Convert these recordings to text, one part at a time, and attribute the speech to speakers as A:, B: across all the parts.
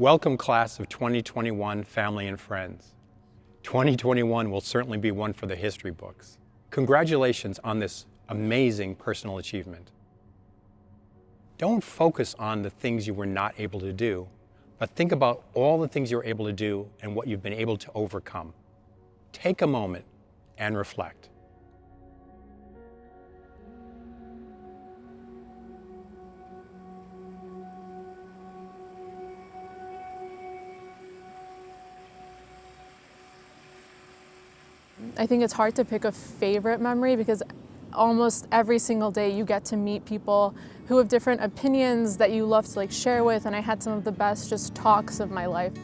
A: Welcome class of 2021 family and friends. 2021 will certainly be one for the history books. Congratulations on this amazing personal achievement. Don't focus on the things you were not able to do, but think about all the things you were able to do and what you've been able to overcome. Take a moment and reflect.
B: I think it's hard to pick a favorite memory because almost every single day you get to meet people who have different opinions that you love to share with, and I had some of the best just talks of my life.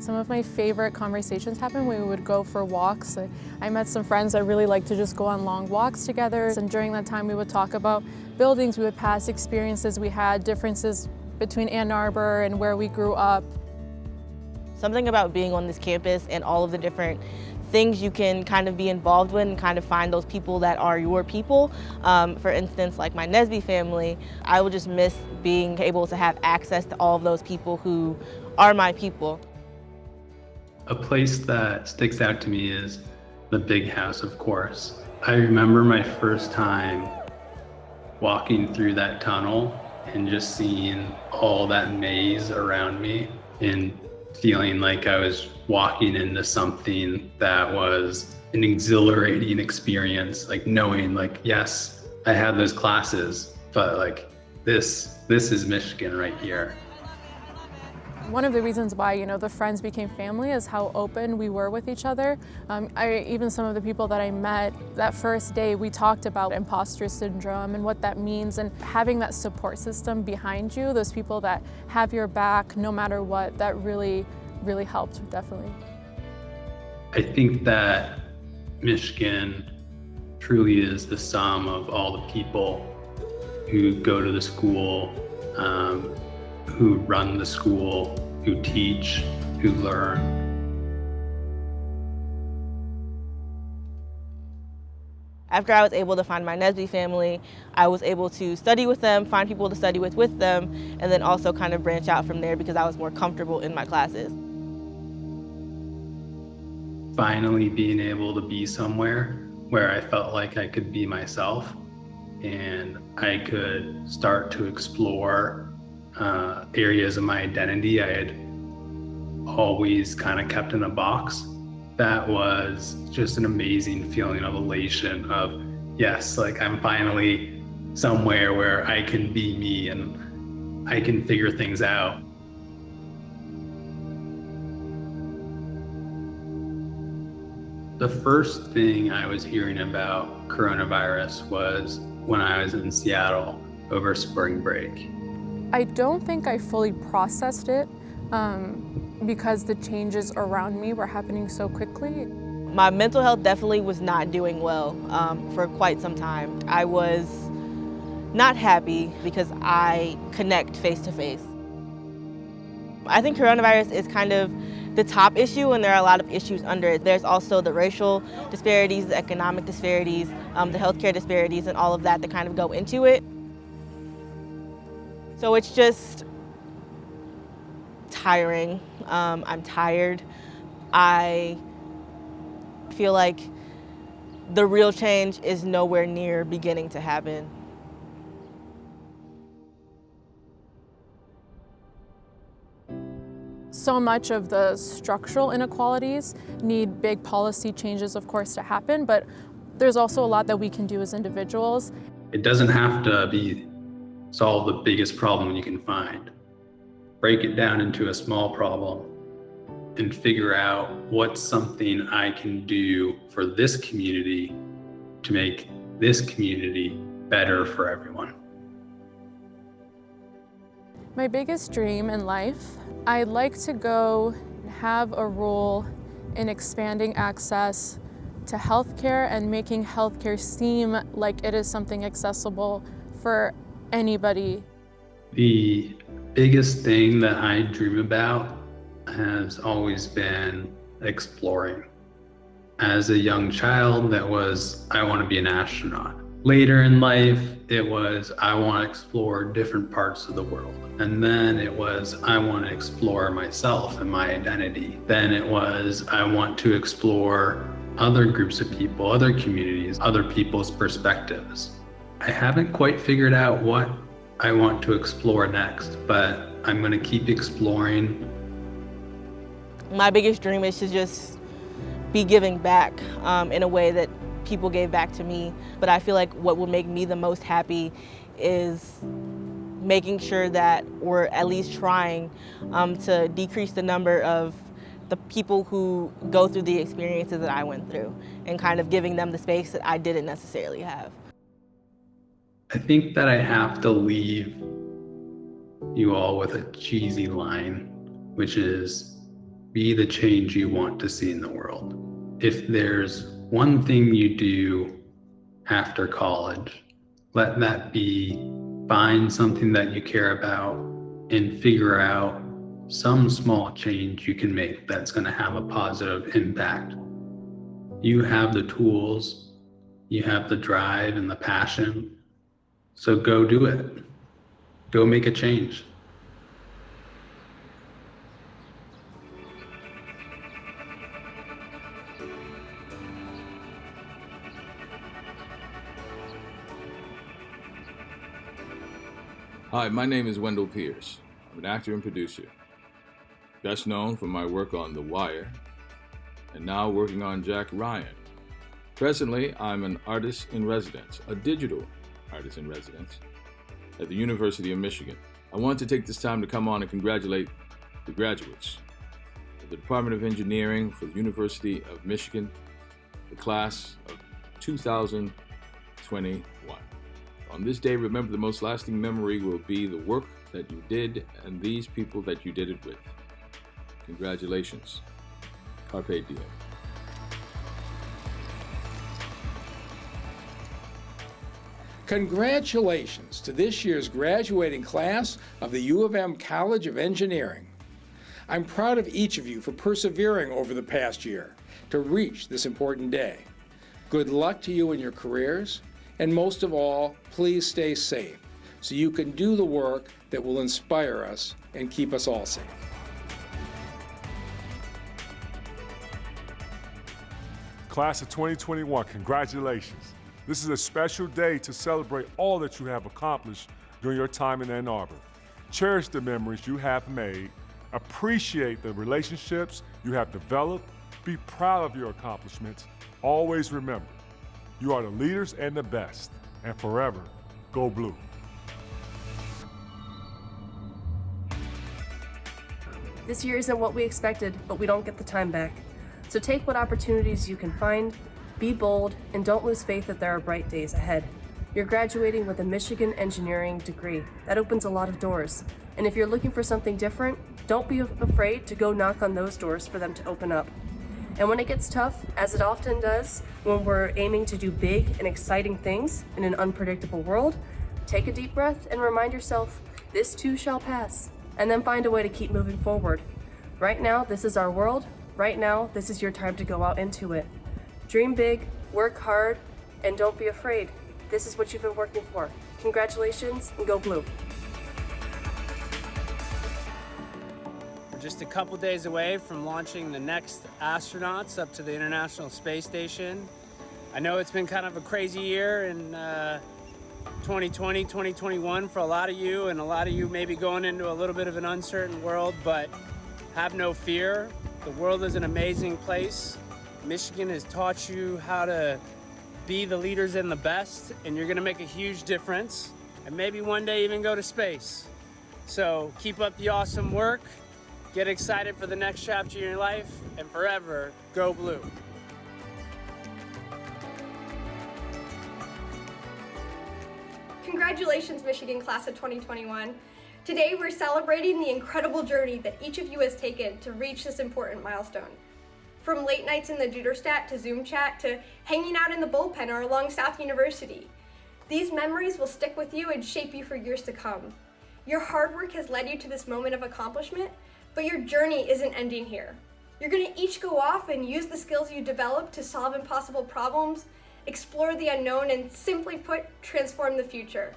B: Some of my favorite conversations happened when we would go for walks. I met some friends that really like to just go on long walks together, and during that time we would talk about buildings we would pass, experiences we had, differences between Ann Arbor and where we grew up.
C: Something about being on this campus and all of the different things you can kind of be involved with and kind of find those people that are your people. For instance, like my Nesby family, I would just miss being able to have access to all of those people who are my people.
D: A place that sticks out to me is the big house, of course. I remember my first time walking through that tunnel and just seeing all that maze around me and feeling like I was walking into something that was an exhilarating experience, knowing yes, I had those classes, but this is Michigan right here.
B: One of the reasons why, the friends became family is how open we were with each other. Even some of the people that I met that first day, we talked about imposter syndrome and what that means, and having that support system behind you, those people that have your back no matter what, that really helped, definitely.
D: I think that Michigan truly is the sum of all the people who go to the school, who run the school, who teach, who learn.
C: After I was able to find my Nesby family, I was able to study with them, find people to study with them, and then also kind of branch out from there because I was more comfortable in my classes.
D: Finally being able to be somewhere where I felt like I could be myself and I could start to explore areas of my identity I had always kind of kept in a box. That was just an amazing feeling of elation of, yes, I'm finally somewhere where I can be me and I can figure things out. The first thing I was hearing about coronavirus was when I was in Seattle over spring break.
B: I don't think I fully processed it because the changes around me were happening so quickly.
C: My mental health definitely was not doing well for quite some time. I was not happy because I connect face to face. I think coronavirus is kind of the top issue, and there are a lot of issues under it. There's also the racial disparities, the economic disparities, the healthcare disparities, and all of that kind of go into it. So it's just tiring. I'm tired. I feel like the real change is nowhere near beginning to happen.
B: So much of the structural inequalities need big policy changes, of course, to happen, but there's also a lot that we can do as individuals.
D: It doesn't have to solve the biggest problem you can find. Break it down into a small problem and figure out what's something I can do for this community to make this community better for everyone.
B: My biggest dream in life, I'd like to go have a role in expanding access to healthcare and making healthcare seem like it is something accessible for anybody.
D: The biggest thing that I dream about has always been exploring. As a young child, I want to be an astronaut. Later in life, it was, I want to explore different parts of the world. And then it was, I want to explore myself and my identity. Then it was, I want to explore other groups of people, other communities, other people's perspectives. I haven't quite figured out what I want to explore next, but I'm going to keep exploring.
C: My biggest dream is to just be giving back in a way that people gave back to me. But I feel like what will make me the most happy is making sure that we're at least trying to decrease the number of the people who go through the experiences that I went through and kind of giving them the space that I didn't necessarily have.
D: I think that I have to leave you all with a cheesy line, which is, be the change you want to see in the world. If there's one thing you do after college, let that be find something that you care about and figure out some small change you can make that's going to have a positive impact. You have the tools, you have the drive and the passion, so go do it. Go make a change.
E: Hi, my name is Wendell Pierce. I'm an actor and producer, best known for my work on The Wire, and now working on Jack Ryan. Presently, I'm an artist in residence, a digital artist in residence, at the University of Michigan. I want to take this time to come on and congratulate the graduates of the Department of Engineering for the University of Michigan, the class of 2021. On this day, remember, the most lasting memory will be the work that you did and these people that you did it with. Congratulations. Carpe diem.
F: Congratulations to this year's graduating class of the U of M College of Engineering. I'm proud of each of you for persevering over the past year to reach this important day. Good luck to you in your careers, and most of all, please stay safe so you can do the work that will inspire us and keep us all safe.
G: Class of 2021, congratulations. This is a special day to celebrate all that you have accomplished during your time in Ann Arbor. Cherish the memories you have made, appreciate the relationships you have developed, be proud of your accomplishments. Always remember, you are the leaders and the best, and forever, go blue.
H: This year isn't what we expected, but we don't get the time back. So take what opportunities you can find, be bold, and don't lose faith that there are bright days ahead. You're graduating with a Michigan engineering degree. That opens a lot of doors. And if you're looking for something different, don't be afraid to go knock on those doors for them to open up. And when it gets tough, as it often does, when we're aiming to do big and exciting things in an unpredictable world, take a deep breath and remind yourself, this too shall pass, and then find a way to keep moving forward. Right now, this is our world. Right now, this is your time to go out into it. Dream big, work hard, and don't be afraid. This is what you've been working for. Congratulations, and go blue.
I: We're just a couple days away from launching the next astronauts up to the International Space Station. I know it's been kind of a crazy year in 2020, 2021 for a lot of you, and a lot of you may be going into a little bit of an uncertain world, but have no fear. The world is an amazing place. Michigan has taught you how to be the leaders and the best, and you're gonna make a huge difference, and maybe one day even go to space. So keep up the awesome work, get excited for the next chapter in your life, and forever, go blue.
J: Congratulations, Michigan class of 2021. Today we're celebrating the incredible journey that each of you has taken to reach this important milestone. From late nights in the Duderstadt to Zoom chat to hanging out in the bullpen or along South University. These memories will stick with you and shape you for years to come. Your hard work has led you to this moment of accomplishment, but your journey isn't ending here. You're gonna each go off and use the skills you developed to solve impossible problems, explore the unknown, and simply put, transform the future.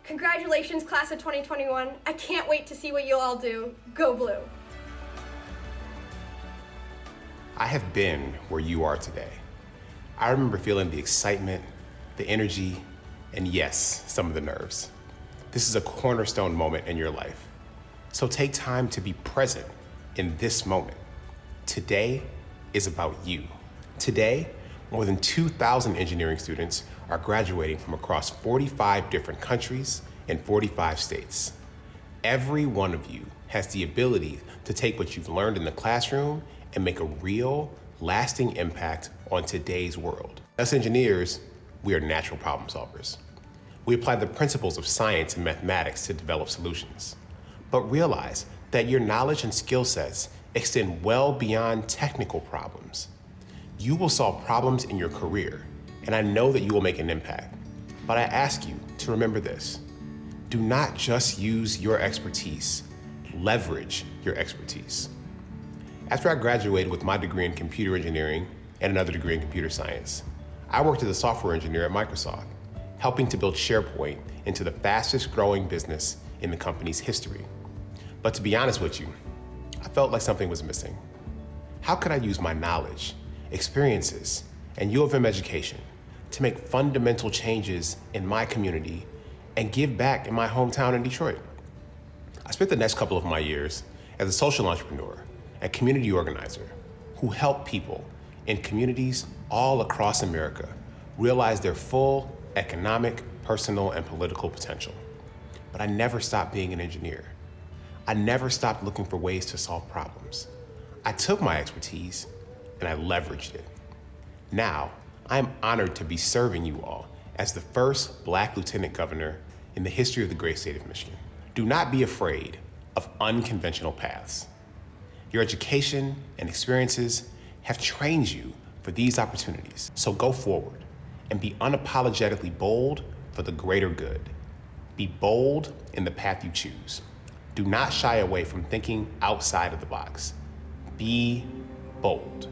J: Congratulations, class of 2021. I can't wait to see what you'll all do. Go Blue.
K: I have been where you are today. I remember feeling the excitement, the energy, and yes, some of the nerves. This is a cornerstone moment in your life. So take time to be present in this moment. Today is about you. Today, more than 2,000 engineering students are graduating from across 45 different countries and 45 states. Every one of you has the ability to take what you've learned in the classroom and make a real, lasting impact on today's world. Us engineers, we are natural problem solvers. We apply the principles of science and mathematics to develop solutions. But realize that your knowledge and skill sets extend well beyond technical problems. You will solve problems in your career, and I know that you will make an impact. But I ask you to remember this. Do not just use your expertise, leverage your expertise. After I graduated with my degree in computer engineering and another degree in computer science, I worked as a software engineer at Microsoft, helping to build SharePoint into the fastest growing business in the company's history. But to be honest with you, I felt like something was missing. How could I use my knowledge, experiences, and U of M education to make fundamental changes in my community and give back in my hometown in Detroit? I spent the next couple of my years as a social entrepreneur and community organizer who helped people in communities all across America realize their full economic, personal, and political potential. But I never stopped being an engineer. I never stopped looking for ways to solve problems. I took my expertise and I leveraged it. Now, I am honored to be serving you all as the first Black lieutenant governor in the history of the great state of Michigan. Do not be afraid of unconventional paths. Your education and experiences have trained you for these opportunities. So go forward and be unapologetically bold for the greater good. Be bold in the path you choose. Do not shy away from thinking outside of the box. Be bold.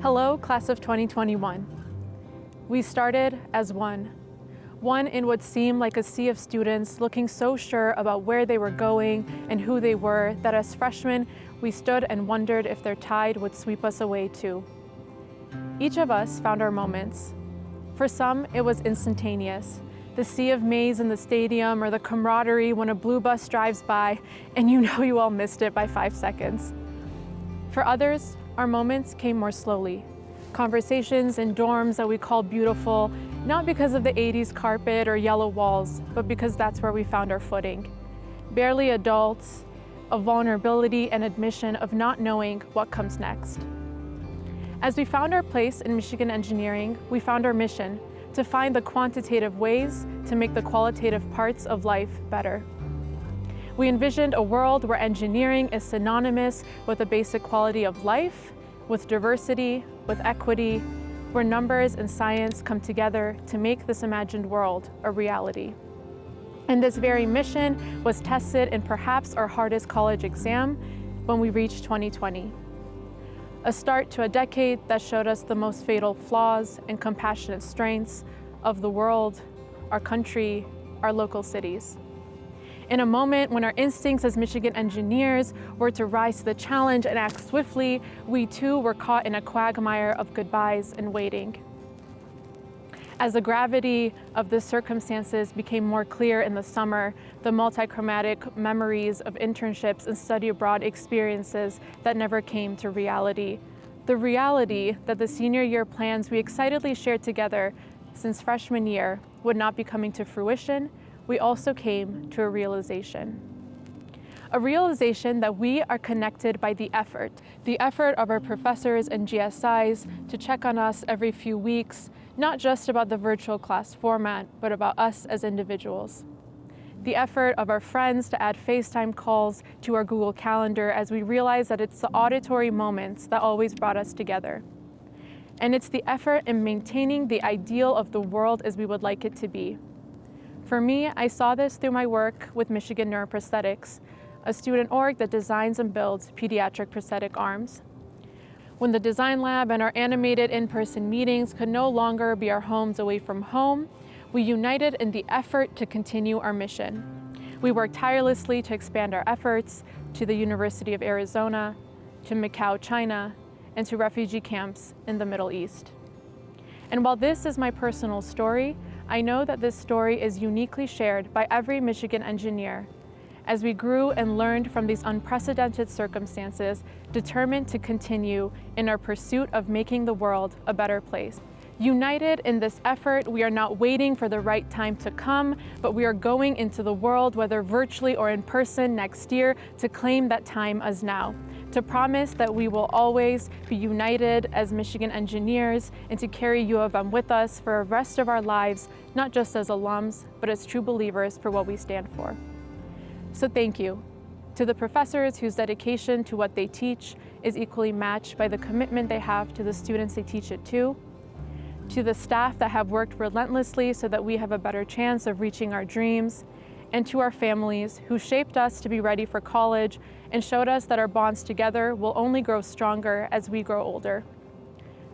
B: Hello, class of 2021. We started as one in what seemed like a sea of students looking so sure about where they were going and who they were that as freshmen, we stood and wondered if their tide would sweep us away too. Each of us found our moments. For some, it was instantaneous. The sea of maize in the stadium or the camaraderie when a blue bus drives by and you know you all missed it by 5 seconds. For others, our moments came more slowly. Conversations in dorms that we called beautiful, not because of the 80s carpet or yellow walls, but because that's where we found our footing. Barely adults, a vulnerability and admission of not knowing what comes next. As we found our place in Michigan engineering, we found our mission to find the quantitative ways to make the qualitative parts of life better. We envisioned a world where engineering is synonymous with the basic quality of life, with diversity, with equity, where numbers and science come together to make this imagined world a reality. And this very mission was tested in perhaps our hardest college exam when we reached 2020. A start to a decade that showed us the most fatal flaws and compassionate strengths of the world, our country, our local cities. In a moment when our instincts as Michigan engineers were to rise to the challenge and act swiftly, we too were caught in a quagmire of goodbyes and waiting. As the gravity of the circumstances became more clear in the summer, the multichromatic memories of internships and study abroad experiences that never came to reality. The reality that the senior year plans we excitedly shared together since freshman year would not be coming to fruition, we also came to a realization. A realization that we are connected by the effort of our professors and GSIs to check on us every few weeks, not just about the virtual class format, but about us as individuals. The effort of our friends to add FaceTime calls to our Google Calendar as we realize that it's the auditory moments that always brought us together. And it's the effort in maintaining the ideal of the world as we would like it to be. For me, I saw this through my work with Michigan Neuroprosthetics, a student org that designs and builds pediatric prosthetic arms. When the design lab and our animated in-person meetings could no longer be our homes away from home, we united in the effort to continue our mission. We worked tirelessly to expand our efforts to the University of Arizona, to Macau, China, and to refugee camps in the Middle East. And while this is my personal story, I know that this story is uniquely shared by every Michigan engineer, as we grew and learned from these unprecedented circumstances, determined to continue in our pursuit of making the world a better place. United in this effort, we are not waiting for the right time to come, but we are going into the world, whether virtually or in person next year, to claim that time as now, to promise that we will always be united as Michigan engineers and to carry U of M with us for the rest of our lives, not just as alums, but as true believers for what we stand for. So thank you to the professors whose dedication to what they teach is equally matched by the commitment they have to the students they teach it to the staff that have worked relentlessly so that we have a better chance of reaching our dreams, and to our families who shaped us to be ready for college and showed us that our bonds together will only grow stronger as we grow older.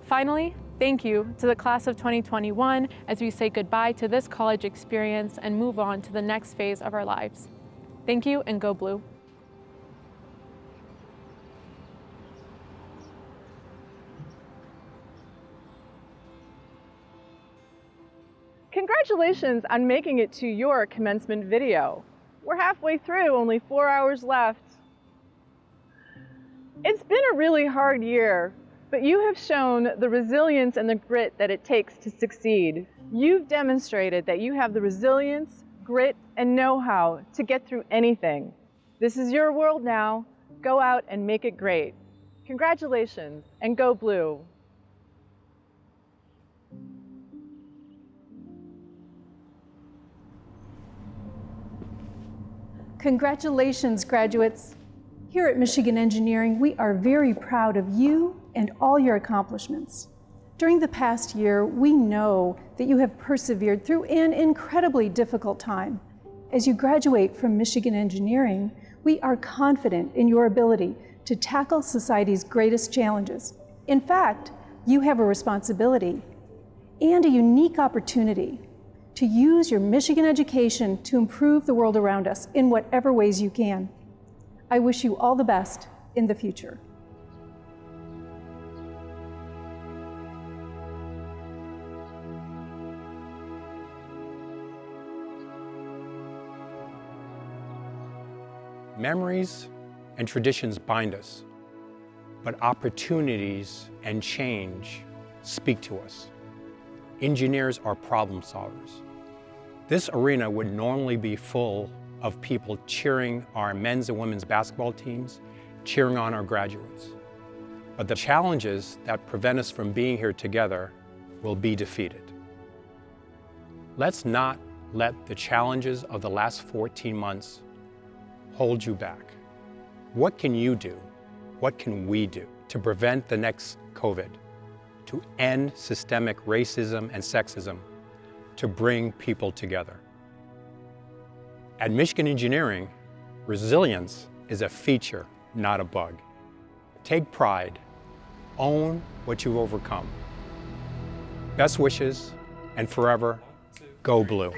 B: Finally, thank you to the class of 2021 as we say goodbye to this college experience and move on to the next phase of our lives. Thank you, and go Blue.
L: Congratulations on making it to your commencement video. We're halfway through, only 4 hours left. It's been a really hard year, but you have shown the resilience and the grit that it takes to succeed. You've demonstrated that you have the resilience, grit, and know-how to get through anything. This is your world now. Go out and make it great. Congratulations, and go Blue.
M: Congratulations, graduates. Here at Michigan Engineering, we are very proud of you and all your accomplishments. During the past year, we know that you have persevered through an incredibly difficult time. As you graduate from Michigan Engineering, we are confident in your ability to tackle society's greatest challenges. In fact, you have a responsibility and a unique opportunity to use your Michigan education to improve the world around us in whatever ways you can. I wish you all the best in the future.
A: Memories and traditions bind us, but opportunities and change speak to us. Engineers are problem solvers. This arena would normally be full of people cheering our men's and women's basketball teams, cheering on our graduates. But the challenges that prevent us from being here together will be defeated. Let's not let the challenges of the last 14 months hold you back. What can you do? What can we do to prevent the next COVID, to end systemic racism and sexism, to bring people together? At Michigan Engineering, resilience is a feature, not a bug. Take pride, own what you've overcome. Best wishes, and forever, go Blue.